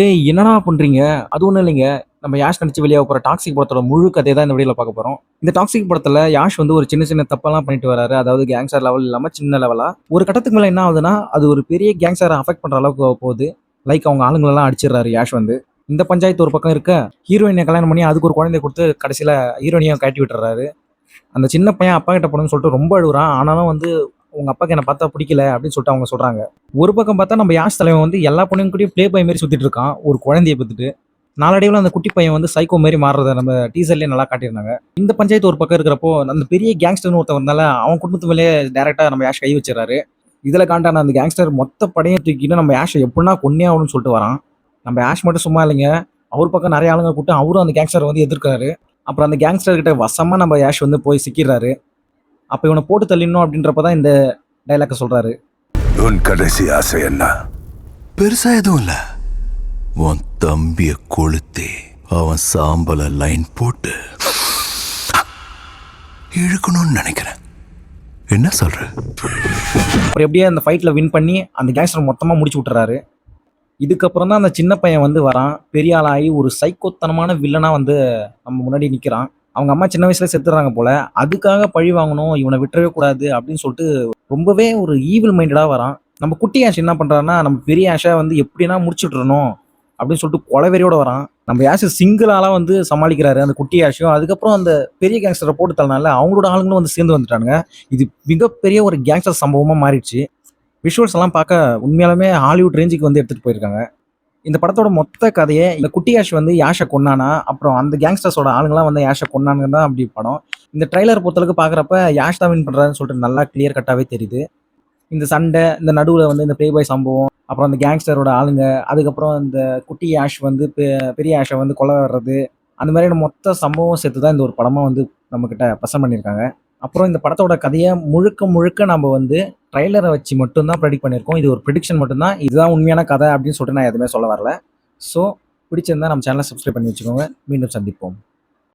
ஏய் என்னடா பண்றீங்க? அது ஒண்ணும் இல்லைங்க. நம்ம யாஷ் நடிச்சு வெளியாக போற டாக்ஸிக் படத்தோட முழு கதைய தான் இந்த வீடியோல பார்க்க போறோம். இந்த டாக்ஸிக் படத்துல யாஷ் வந்து ஒரு சின்ன சின்ன தப்பெல்லாம் பண்ணிட்டு வராரு. அதாவது கேங்ஸ்டர் லெவல் இல்லாம சின்ன லெவலா. ஒரு கட்டத்துக்கு மேல என்ன ஆகுதுன்னா, அது ஒரு பெரிய கேங்ஸ்டர அஃபெக்ட் பண்ற அளவுக்கு போகுது. லைக் அவங்க ஆளுங்களெல்லாம் அடிச்சிடுறாரு யாஷ் வந்து. இந்த பஞ்சாயத்து ஒரு பக்கம் இருக்க, ஹீரோயின கல்யாணம் பண்ணி அதுக்கு ஒரு குழந்தைய குடுத்து கடைசியில ஹீரோயினையும் கழட்டி விட்டுர்றாரு. அந்த சின்ன பையன் அப்பா கிட்ட போணும்னு சொல்லிட்டு ரொம்ப அழுவுறான். ஆனாலும் வந்து உங்க அப்பாக்கு என்ன பார்த்தா பிடிக்கல அப்படின்னு சொல்லிட்டு அவங்க சொல்றாங்க. ஒரு பக்கம் பார்த்தா நம்ம யாஷ் தலைவன் வந்து எல்லா பொண்ணுங்க கூடயும் ப்ளே பாய் மாரி சுத்திட்டு இருக்கான். ஒரு குழந்தைய பெத்துட்டு. நாளடைவுல அந்த குட்டி பையன் வந்து சைக்கோ மாரி மாறுறத நம்ம டீசர்லயே நல்லா காட்டியிருந்தாங்க. இந்த பஞ்சாயத்து ஒரு பக்கம் இருக்கிறப்போ, அந்த பெரிய கேங்ஸ்டர்னு ஒருத்தன் வந்தால, அவன் குடும்பத்து மேலயே டைரக்ட்டா நம்ம யாஷ் கை வச்சுர்றாரு. இதுல காண்டான அந்த கேங்ஸ்டர் மொத்த படையும் தூக்கிட்டு நம்ம யாஷ எப்படின்னா கொன்னே ஆகணும்னு சொல்லிட்டு வரான். நம்ம யாஷ் மட்டும் சும்மா இல்லைங்க. அவர் பக்கம் நெறைய ஆளுங்க கூப்பிட்டு அவரும் அந்த கேங்ஸ்டர வந்து எதிர்க்கிறாரு. அப்புறம் அந்த கேங்ஸ்டர் கிட்ட வசமா நம்ம யாஷ் வந்து போய் சிக்கிறாரு. அப்ப இவன போட்டு தள்ளிடணும் அப்படின்றப்ப தான் இந்த டயலாக்க சொல்றாரு. உன் கடைசி ஆசை என்ன? பெருசா எதுவும் இல்ல. உன் தம்பிய கொளுத்தி அவன் சாம்பல லைன் போட்டு இழுக்கணும்னு நினைக்கிறேன். என்ன சொல்ற? அப்புறம் எப்படியே அந்த ஃபைட்ல வின் பண்ணி அந்த கேங்ஸ்டர் மொத்தமா முடிச்சு விட்டுறாரு. இதுக்கப்புறம் தான் அந்த சின்ன பையன் வந்து வரான். பெரிய ஆளாகி ஒரு சைக்கோத்தனமான வில்லனா வந்து நம்ம முன்னாடி நிக்கிறான். அவங்க அம்மா சின்ன வயசுல செத்துறாங்க போல. அதுக்காக பழி வாங்கணும், இவனை விட்டுறவே கூடாது அப்படின்னு சொல்லிட்டு ரொம்பவே ஒரு ஈவில் மைண்டடா வரான். நம்ம குட்டி ஆஷ் என்ன பண்றான்னா, நம்ம பெரிய ஆஷா வந்து எப்படின்னா முடிச்சு விட்டுறணும் அப்படின்னு சொல்லிட்டு கொலவெறியோட வரான். நம்ம யாஷ் சிங்கிள் ஆளா வந்து சமாளிக்கிறாரு அந்த குட்டி ஆஷையும். அதுக்கப்புறம் அந்த பெரிய கேங்ஸ்டரை போட்டு தள்ளனால அவங்களோட ஆளுங்களும் வந்து சேர்ந்து வந்துட்டானுங்க. இது மிகப்பெரிய ஒரு கேங்ஸ்டர் சம்பவமா மாறிடுச்சு. விஷுவல்ஸ் எல்லாம் பார்க்க உண்மையாலுமே ஹாலிவுட் ரேஞ்சுக்கு வந்து எடுத்துட்டு போயிருக்காங்க. இந்த படத்தோட மொத்த கதையே இந்த குட்டி யாஷ் வந்து யாஷ கொன்னானா, அப்புறம் அந்த கேங்ஸ்டர்ஸோட ஆளுங்கலாம் வந்து யாஷ கொன்னானுங்க தான் அப்படி படம். இந்த ட்ரைலர் பொறுத்தளவுக்கு பார்க்குறப்ப யாஷ் தான் வின் பண்றாருன்னு சொல்லிட்டு நல்லா கிளியர் கட்டாவே தெரியுது. இந்த சண்டை, இந்த நடுவுல வந்து இந்த ப்ளே பாய் சம்பவம், அப்புறம் அந்த கேங்ஸ்டரோட ஆளுங்க, அதுக்கப்புறம் இந்த குட்டி யாஷ் வந்து பெரிய யாஷ வந்து கொலை வர்றது, அந்த மாதிரியான மொத்த சம்பவம் சேர்த்து தான் இந்த ஒரு படமா வந்து நம்மகிட்ட ப்ரெசென்ட் பண்ணியிருக்காங்க. அப்புறம் இந்த படத்தோட கதைய முழுக்க முழுக்க நம்ம வந்து ட்ரைலரை வச்சு மட்டும் தான் ப்ரெடிக்ட் பண்ணியிருக்கோம். இது ஒரு ப்ரெடிக்ஷன் மட்டும் தான். இதுதான் உண்மையான கதை அப்படின்னு சொல்லிட்டு நான் எதுவுமே சொல்ல வரல. ஸோ பிடிச்சிருந்தா நம்ம சேனலை சப்ஸ்கிரைப் பண்ணி வச்சுக்கோங்க. மீண்டும் சந்திப்போம்.